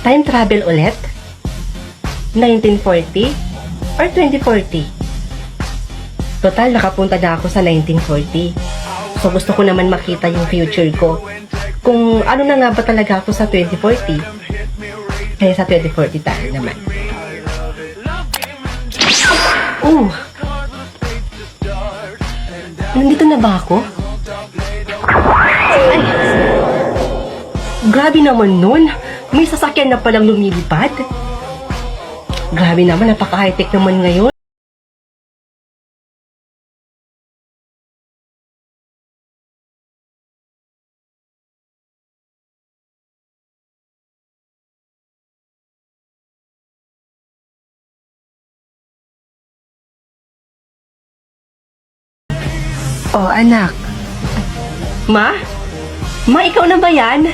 Time travel ulit? 1940 or 2040? Total, nakapunta na ako sa 1940. So, gusto ko naman makita yung future ko. Kung ano na nga ba talaga ako sa 2040. Kaya sa 2040 tayo naman. Oh! Nandito na ba ako? Ay! Grabe naman nun! May sasakyan na palang lumilipad. Grabe naman, napaka-high-tech naman ngayon. Oh, anak. Ma? Ma, ikaw na ba yan?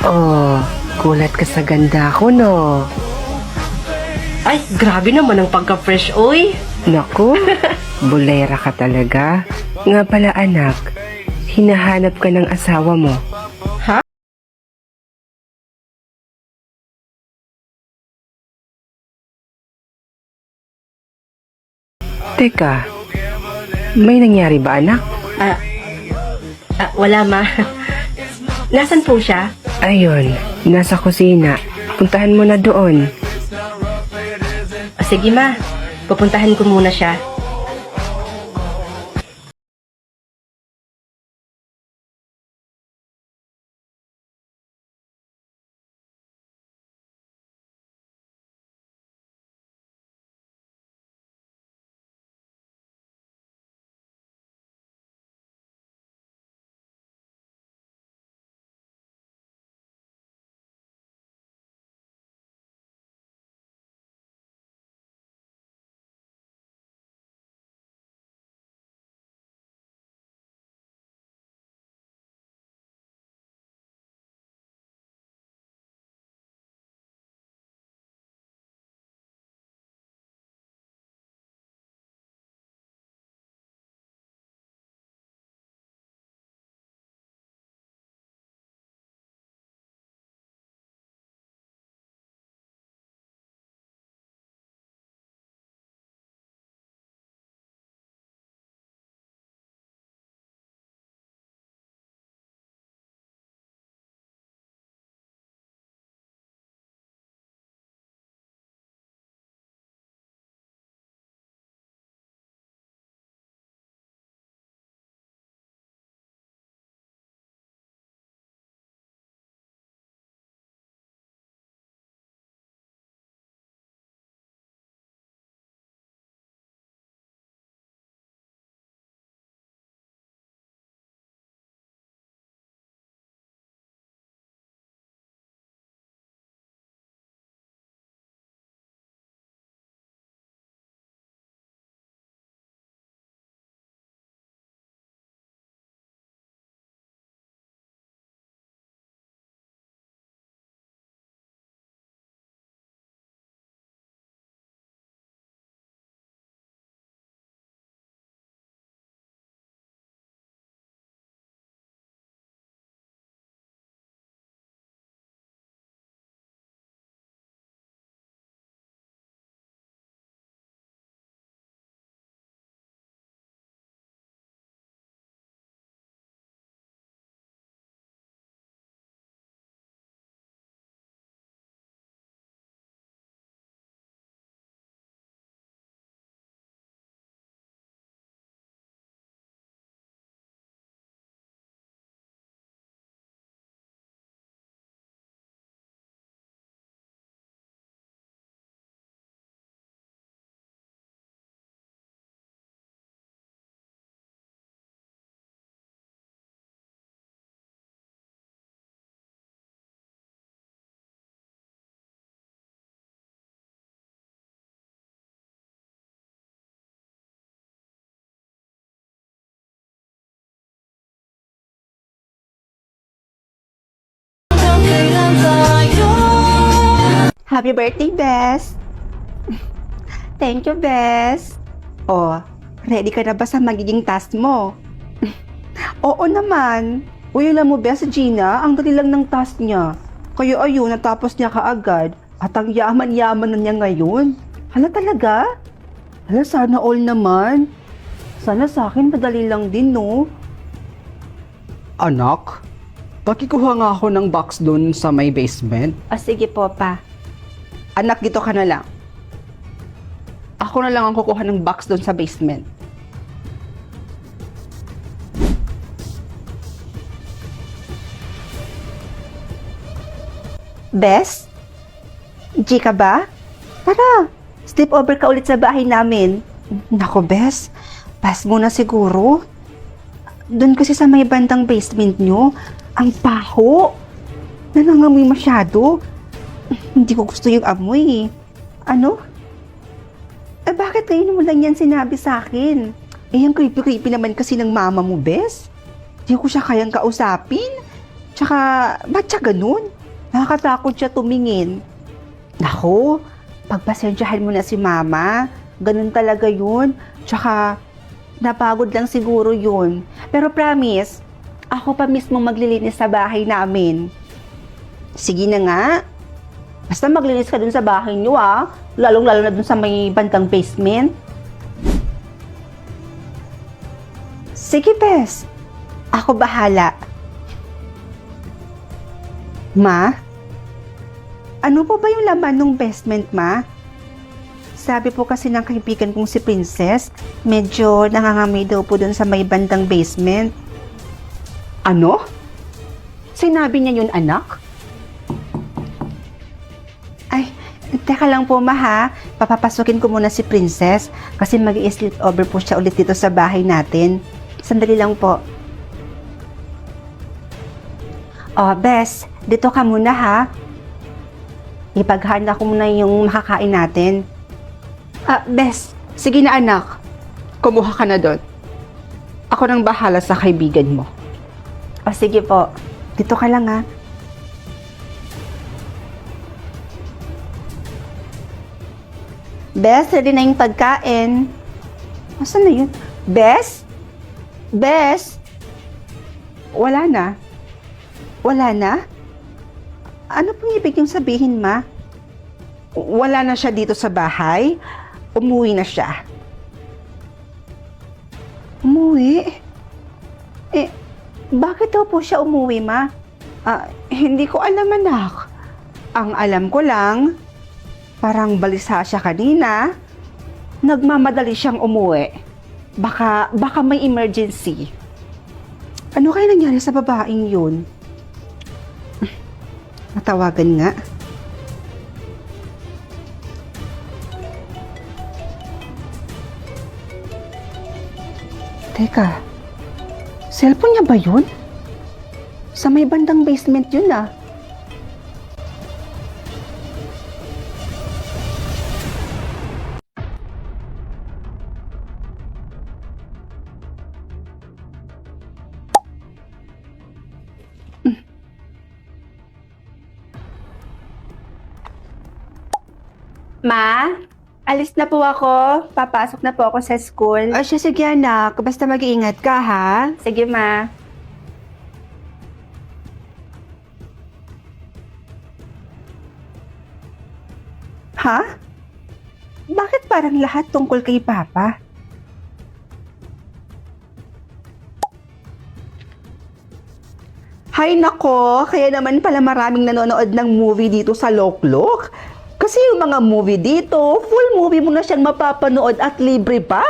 Oh, gulat ka sa ganda ko, no? Ay, grabe naman ang pagka-fresh, oy. Naku, bulera ka talaga. Nga pala, anak, hinahanap ka ng asawa mo. Ha? Teka, may nangyari ba, anak? Wala, ma. Nasaan po siya? Ayun, nasa kusina. Puntahan mo na doon. Sige, ma. Pupuntahan ko muna siya. Happy birthday, Bes! Thank you, Bes! Oh, ready ka na ba sa magiging task mo? Oo naman. Uy, alam mo, Bes, Gina, ang dali lang ng task niya. Kaya ayun, natapos niya kaagad. At ang yaman-yaman na niya ngayon. Hala talaga? Hala, sana all naman. Sana sa akin madali lang din, no? Anak, pakikuha nga ako ng box doon sa may basement. Sige po, pa. Anak, dito ka na lang. Ako na lang ang kukuha ng box doon sa basement. Bes? G ka ba? Tara, sleep over ka ulit sa bahay namin. Nako, Bes. Pass mo na siguro. Doon kasi sa may bandang basement nyo, ang paho. Nangangamoy masyado. Hindi ko gusto yung amoy. Ano? Bakit kayo mo lang yan sinabi sa akin? Ang creepy-creepy naman kasi ng mama mo, Bes. Hindi ko siya kayang kausapin. Tsaka, ba't siya ganun? Nakakatakot siya tumingin. Nako, pagpasensyahan mo na si mama. Ganun talaga yun. Tsaka, napagod lang siguro yun. Pero promise, ako pa mismo maglilinis sa bahay namin. Sige na nga. Basta maglinis ka dun sa bahay nyo, ah. Lalong-lalo na dun sa may bandang basement. Sige, Bes. Ako bahala. Ma? Ano po ba yung laman ng basement, Ma? Sabi po kasi ng kaibigan kong si Princess, medyo nangangamoy daw po dun sa may bandang basement. Ano? Sinabi niya yun, anak? Ay, teka lang po, Ma, ha? Papapasukin ko muna si Princess kasi mag-i-sleep over po siya ulit dito sa bahay natin. Sandali lang po. Oh, Bes, dito ka muna, ha? Ipaghanda ko muna yung makakain natin. Bes, sige na anak. Kumuha ka na doon. Ako nang bahala sa kaibigan mo. Sige po. Dito ka lang, ha? Bes, ready na yung pagkain. Asan na yun? Bes? Bes? Wala na. Wala na? Ano pong ibig niyong sabihin, Ma? Wala na siya dito sa bahay? Umuwi na siya? Umuwi? Bakit daw po siya umuwi, Ma? Hindi ko alam, anak. Ang alam ko lang, parang balisa siya kanina. Nagmamadali siyang umuwi. Baka may emergency. Ano kaya nangyari sa babaeng yun? Matawagan nga. Teka, cellphone niya ba yun? Sa may bandang basement yun, ah. Ma, alis na po ako. Papasok na po ako sa school. Sige anak. Basta mag-iingat ka, ha? Sige, Ma. Ha? Bakit parang lahat tungkol kay Papa? Hay nako, kaya naman pala maraming nanonood ng movie dito sa Loklok. Kasi yung mga movie dito, full movie mo na siyang mapapanood at libre pa.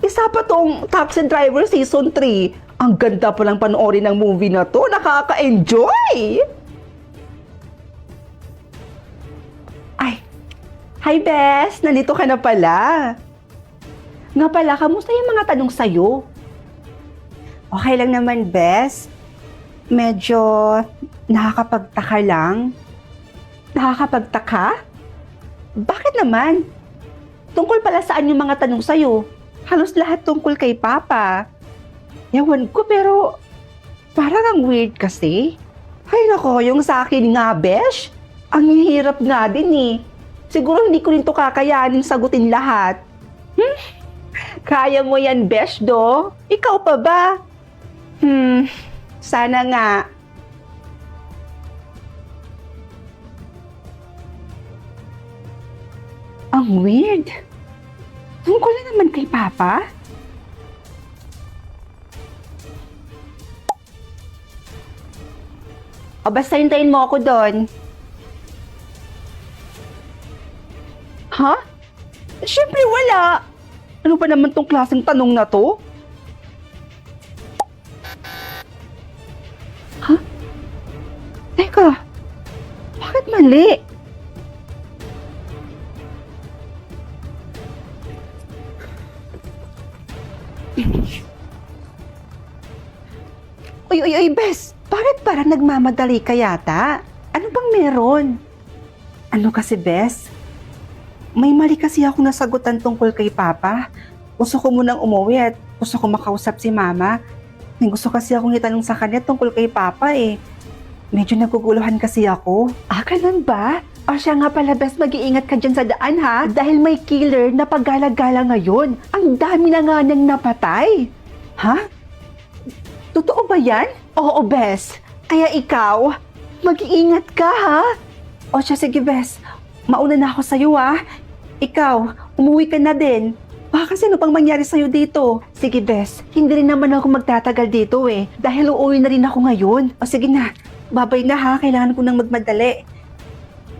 Isa pa tong Taxi Driver Season 3. Ang ganda palang panoorin ng movie na to. Nakaka-enjoy! Ay, hi Bes! Nandito ka na pala. Nga pala, kamusta yung mga tanong sa'yo? Okay lang naman, Bes. Medyo nakakapagtaka lang. Nakakapagtaka? Bakit naman? Tungkol pala saan yung mga tanong sa'yo? Halos lahat tungkol kay Papa. Ewan ko pero parang ang weird kasi. Ay nako, yung sa akin nga, Besh. Ang hirap nga din eh. Siguro hindi ko rin to kakayanin sagutin lahat. Kaya mo yan, Besh, do? Ikaw pa ba? Sana nga. Ang weird. Tungkol na naman kay Papa? O basta hintayin mo ako doon. Ha? Siyempre wala. Ano pa naman tong klaseng tanong na to? Ha? Teka. Bakit mali? Uy, Bes. Bakit parang nagmamadali ka yata? Ano bang meron? Ano kasi, Bes? May mali kasi ako nasagutan tungkol kay Papa. Gusto ko munang umuwi at gusto ko makausap si Mama. May gusto kasi akong itanong sa kanya tungkol kay Papa eh. Medyo naguguluhan kasi ako. Ah, ganun ba? O siya nga pala, Bes, mag-iingat ka dyan sa daan ha. Dahil may killer na paggala-gala ngayon. Ang dami na nga niyang napatay. Ha? Totoo ba yan? Oo, Bes. Kaya ikaw, mag-iingat ka ha. O siya, sige, Bes. Mauna na ako sa'yo ha. Ikaw, umuwi ka na din. Baka kasi ano pang mangyari sa'yo dito? Sige, Bes. Hindi rin naman ako magtatagal dito eh. Dahil uuwi na rin ako ngayon. O sige na. Babay na ha. Kailangan ko nang magmadali.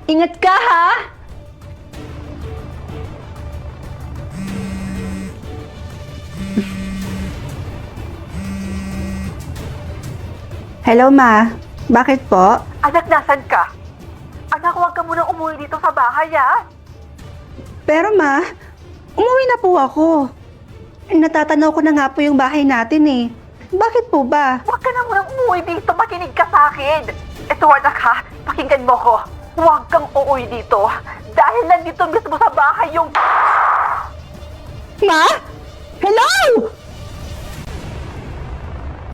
Ingat ka ha! Hello, Ma. Bakit po? Anak, nasan ka? Anak, huwag ka munang umuwi dito sa bahay, ha? Pero Ma, umuwi na po ako. Natatanaw ko na nga po yung bahay natin eh. Bakit po ba? Huwag ka na munang umuwi dito. Makinig ka sa akin. Ito, anak, ha? Pakinggan mo ko. Huwag kang uuwi dito. Dahil nandito mismo sa bahay yung... Ma?